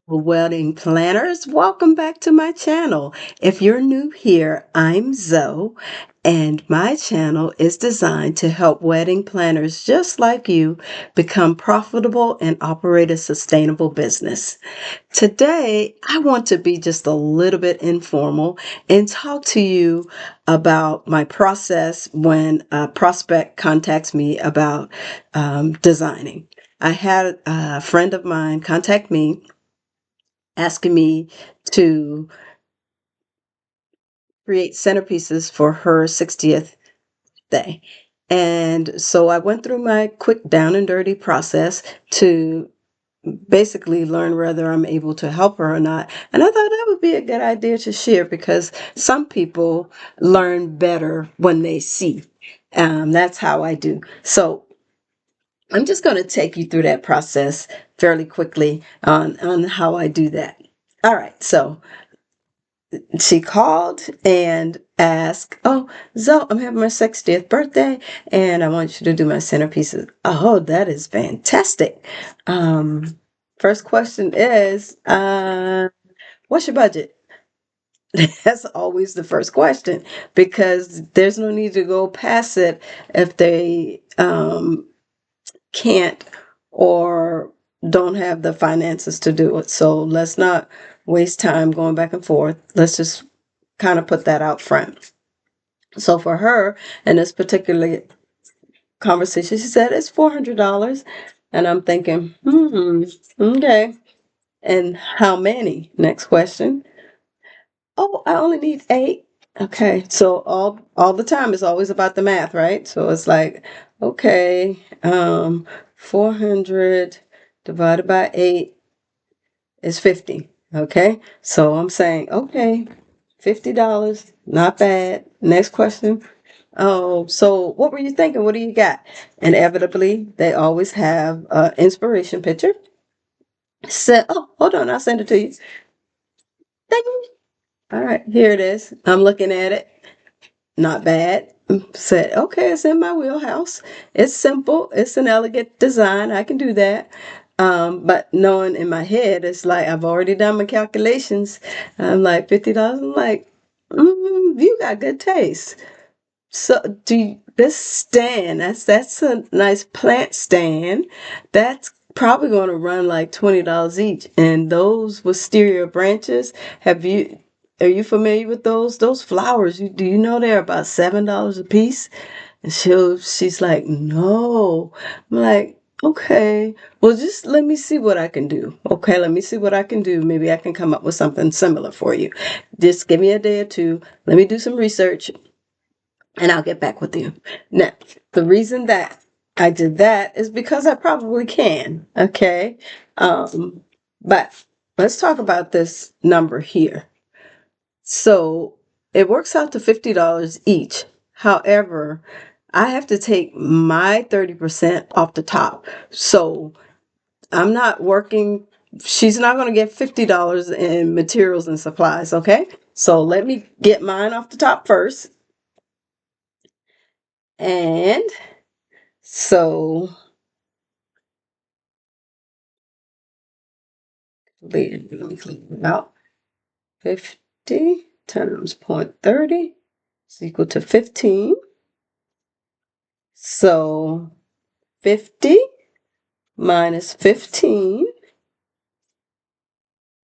Wedding planners, welcome back to my channel. If you're new here, I'm Zoe, and my channel is designed to help wedding planners just like you become profitable and operate a sustainable business. Today, I want to be just a little bit informal and talk to you about my process when a prospect contacts me about designing. I had a friend of mine contact me asking me to create centerpieces for her 60th day. And so I went through my quick down and dirty process to basically learn whether I'm able to help her or not. And I thought that would be a good idea to share because some people learn better when they see. That's how I do. So I'm just going to take you through that process fairly quickly on how I do that. All right. So she called and asked, "Oh, Zoe, I'm having my 60th birthday and I want you to do my centerpieces." Oh, that is fantastic. Um, First question is, what's your budget? That's always the first question because there's no need to go past it if they can't or don't have the finances to do it. So let's not waste time going back and forth. Let's just kind of put that out front. So for her, in this particular conversation, she said it's $400. And I'm thinking, okay. And how many? Next question. Oh, I only need 8. Okay. So all the time it's always about the math, right? So it's like, okay, 400 divided by 8 is 50. Okay. So I'm saying, okay, $50, not bad. Next question. Oh, so what were you thinking? What do you got? Inevitably, they always have an inspiration picture. Said, oh, hold on, I'll send it to you. Ding. All right, here it is. I'm looking at it. Not bad. Said, okay, it's in my wheelhouse. It's simple. It's an elegant design. I can do that. But knowing in my head, it's like I've already done my calculations. I'm like $50. I'm like, you got good taste. So this stand, that's a nice plant stand. That's probably going to run like $20 each. And those wisteria branches, are you familiar with those? Those flowers, do you know they're about $7 a piece? And she's like, no. I'm like, okay, well, just let me see what I can do. Okay, let me see what I can do. Maybe I can come up with something similar for you. Just give me a day or two. Let me do some research and I'll get back with you. Now, the reason that I did that is because I probably can. Okay. Um, but let's talk about this number here. So it works out to $50 each. However, I have to take my 30% off the top. So I'm not working, she's not going to get $50 in materials and supplies. Okay. So let me get mine off the top first. And so let me clean it out. 50 times 0.30 is equal to 15. So 50 minus 15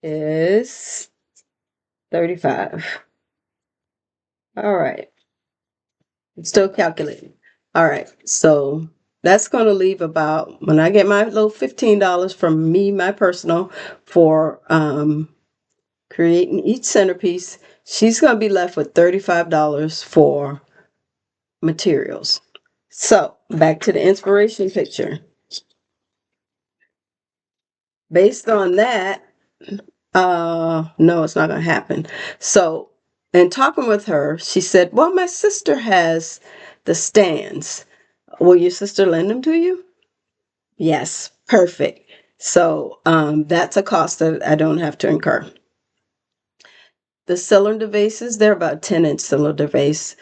is 35. All right. I'm still calculating. All right. So that's going to leave about, when I get my little $15 from me, my personal, for creating each centerpiece, she's going to be left with $35 for materials. So back to the inspiration picture. Based on that, no, it's not going to happen. So, in talking with her, she said, well, my sister has the stands. Will your sister lend them to you? Yes, perfect. So, that's a cost that I don't have to incur. The cylinder vases, they're about 10-inch cylinder vase.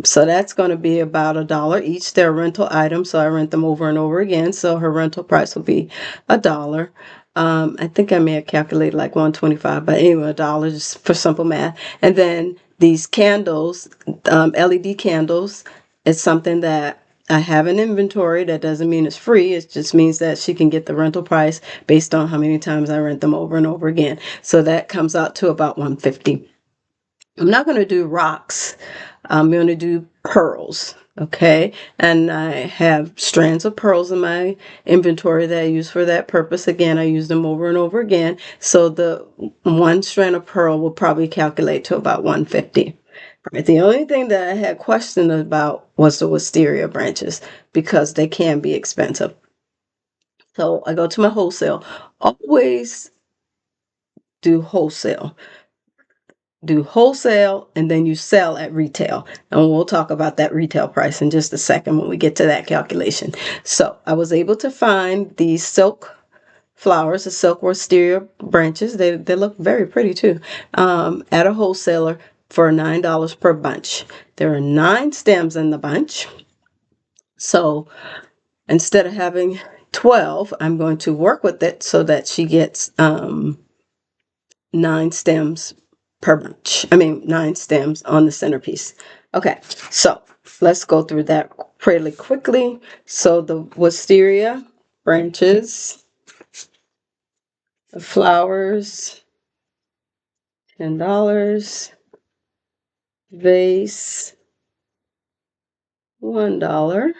So that's going to be about $1 each. They're rental items, so I rent them over and over again. So her rental price will be $1. I think I may have calculated like 125, but anyway, $1 just for simple math. And then these candles, LED candles, is something that I have in inventory. That doesn't mean it's free. It just means that she can get the rental price based on how many times I rent them over and over again. So that comes out to about 150. I'm not going to do rocks. I'm going to do pearls. Okay. And I have strands of pearls in my inventory that I use for that purpose. Again, I use them over and over again. So the one strand of pearl will probably calculate to about 150. Right. The only thing that I had questions about was the wisteria branches because they can be expensive. So I go to my wholesale. Always do wholesale. Do wholesale and then you sell at retail. And we'll talk about that retail price in just a second when we get to that calculation. So I was able to find these silk flowers, the silk wisteria branches. They look very pretty too, at a wholesaler for $9 per bunch. There are 9 stems in the bunch. So instead of having 12, I'm going to work with it so that she gets 9 stems per bunch. 9 stems on the centerpiece. Okay, so let's go through that pretty quickly. So the wisteria branches, the flowers, $10, vase, $1,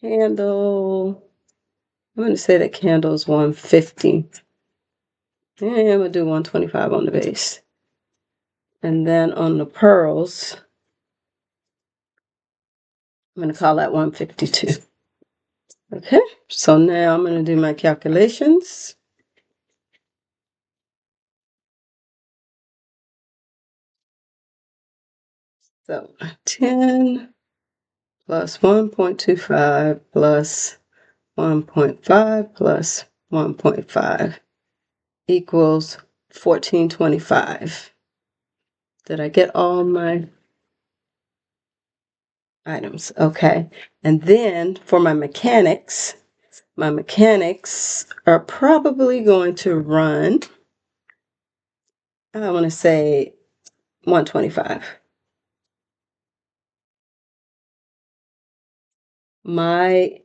candle. I'm going to say that candle is 150. And I'm going to do 125 on the vase. And then on the pearls, I'm going to call that 152. Okay, so now I'm going to do my calculations. So 10 plus 1.25 plus 1.5 plus 1.5 equals 1425. Did I get all my items? Okay. And then for my mechanics are probably going to run, I want to say 125. My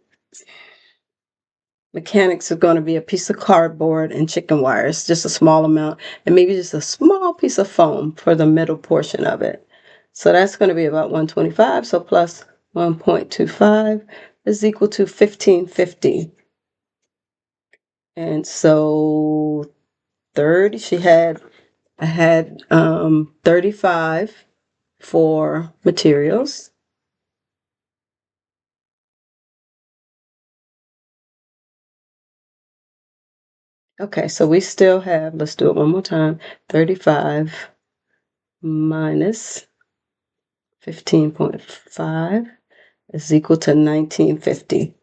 mechanics are going to be a piece of cardboard and chicken wires, just a small amount, and maybe just a small piece of foam for the middle portion of it. So that's going to be about 125. So plus 1.25 is equal to 1550. And so 30, I had 35 for materials. Okay, so we still have, let's do it one more time, 35 minus 15.5 is equal to 1950.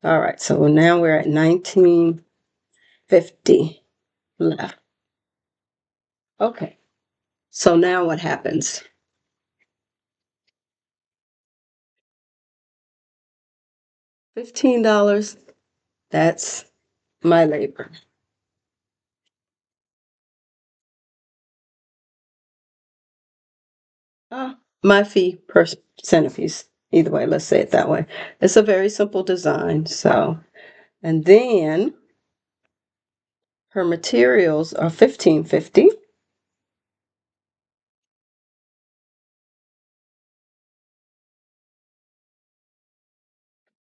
All right, so now we're at 1950 left. Okay, so now what happens? $15, that's my labor. My fee per centerpiece. Either way, let's say it that way. It's a very simple design. So, and then her materials are $15.50.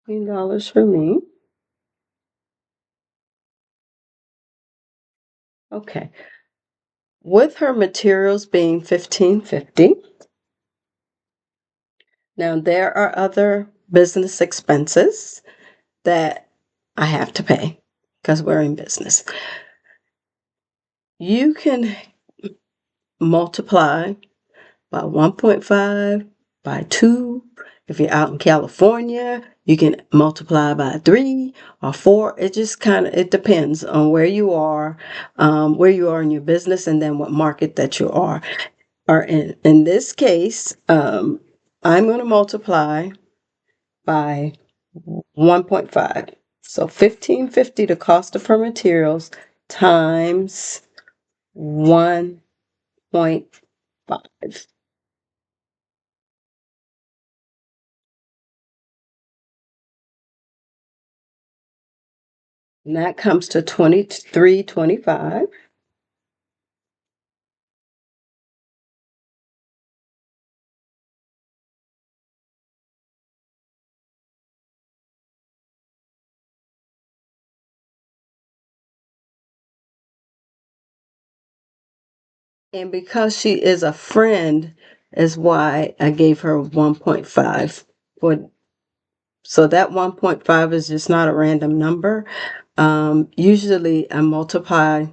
$15 for me. Okay. With her materials being $15.50. Now there are other business expenses that I have to pay because we're in business. You can multiply by 1.5, by 2. If you're out in California, you can multiply by 3 or 4. It just it depends on where you are in your business, and then what market that you are in. In this case, I'm going to multiply by 1.5. So $15.50 the cost of her materials times 1.5. And that comes to $23.25. And because she is a friend is why I gave her 1.5 for, so that 1.5 is just not a random number. Usually I multiply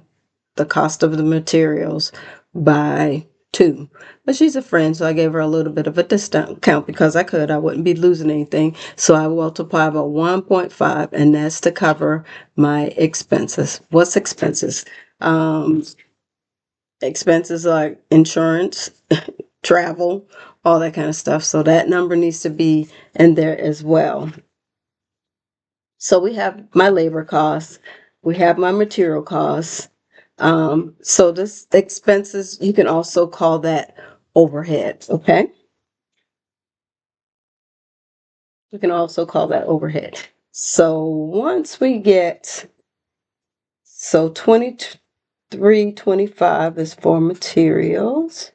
the cost of the materials by 2. But she's a friend, so I gave her a little bit of a discount because I could. I wouldn't be losing anything. So I multiply by 1.5, and that's to cover my expenses. What's expenses? Expenses like insurance, travel, all that kind of stuff. So that number needs to be in there as well. So we have my labor costs, we have my material costs. So this expenses, you can also call that overhead, okay? You can also call that overhead. So once we get, so 23.25 is for materials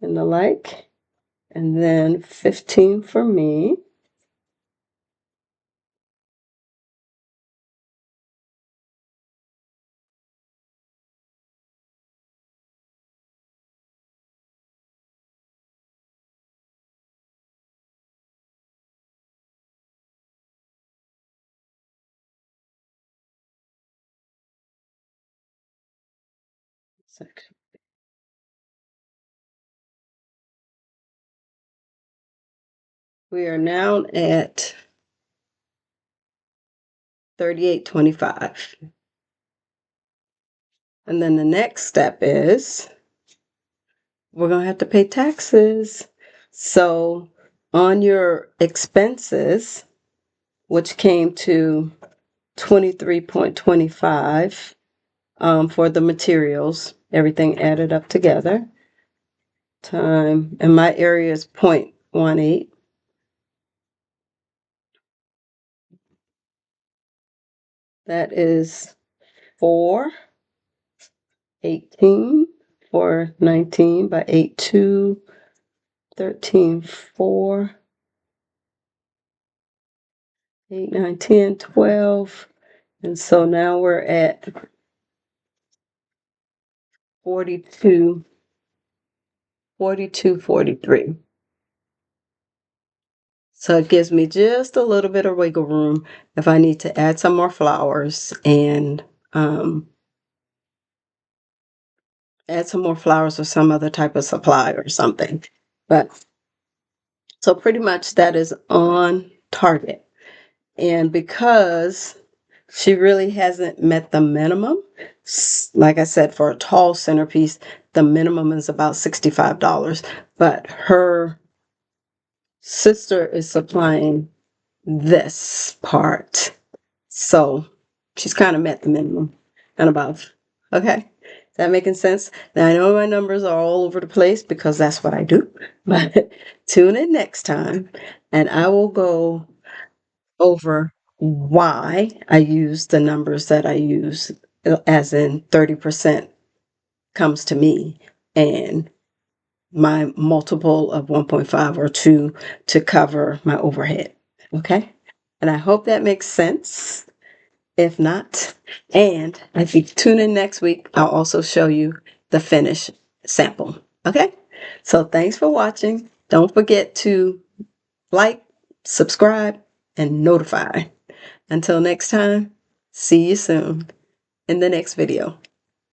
and the like, and then 15 for me. We are now at 38.25. And then the next step is we're going to have to pay taxes. So on your expenses, which came to 23.25 for the materials, everything added up together, time, and my area is 0.18. That is 418, 419 by 82, 13, 4, 8, 9, 10, 12. And so now we're at 42, 42, 43. So it gives me just a little bit of wiggle room if I need to add some more flowers and add some more flowers or some other type of supply or something. But so pretty much that is on target. And because she really hasn't met the minimum, like I said, for a tall centerpiece, the minimum is about $65. But her sister is supplying this part. So she's kind of met the minimum and above. Okay? Is that making sense? Now I know my numbers are all over the place because that's what I do. But tune in next time and I will go over why I use the numbers that I use, as in 30% comes to me and my multiple of 1.5 or 2 to cover my overhead. Okay? And I hope that makes sense. If not, and if you tune in next week, I'll also show you the finished sample. Okay? So thanks for watching. Don't forget to like, subscribe, and notify. Until next time, see you soon in the next video.